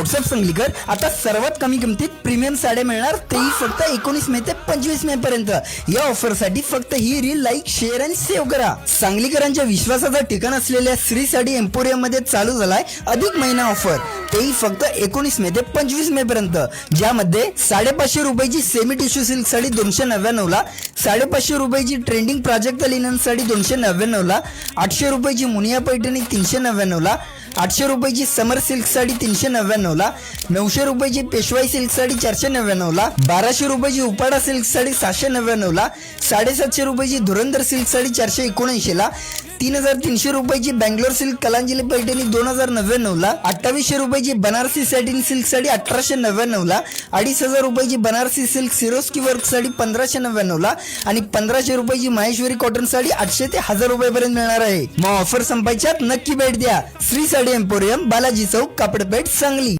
WhatsApp Sanglikar आता सर्वात कमी किमतीत प्रीमियम साड्या मिळणार, तेही फक्त 19 मे ते 25 मे पर्यंत। या ऑफर साठी फक्त ही रील लाईक, शेअर आणि सेव्ह करा। सांगलीकरांच्या विश्वासाचं ठिकाण असलेल्या श्री साडी एम्पोरियम मध्ये चालू झालाय अधिक महिना ऑफर, तेही फक्त 19 मे ते 25 मे पर्यंत, ज्यामध्ये 550 रुपयाची सेमी टिश्यू सिल्क साडी 299 ला, 550 रुपयाची ट्रेंडिंग प्राजक्त लिनन साडी 299 ला, 800 रुपयाची मुनिया पैठणी 399 ला, 800 रुपयाची समर सिल्क साडी 399 ला, 900 रुपयाची पेशवाई सिल्क साडी 499 ला, 1200 रुपयाची उपाडा सिल्क साडी 799 ला, 750 रुपयाची धुरंधर सिल्क साडी 479 ला, 3300 रुपयाची बँगलोर सिल्क कलांजली पैठणी 2099 ला, 2800 रुपयाची बनारसी सॅटिन सिल्क साडी 1899 ला, 2500 रुपयाची Banarasi silk Swarovski work sari 1599 ला आणि 1500 रुपयाची माहेश्वरी कॉटन साडी 800 ते 1000 रुपयापर्यंत मिळणार आहे। मग ऑफर संपायच्यात नक्की भेट द्या श्री साडी एम्पोरियम, बालाजी चौक, कापडपेठ, सांगली।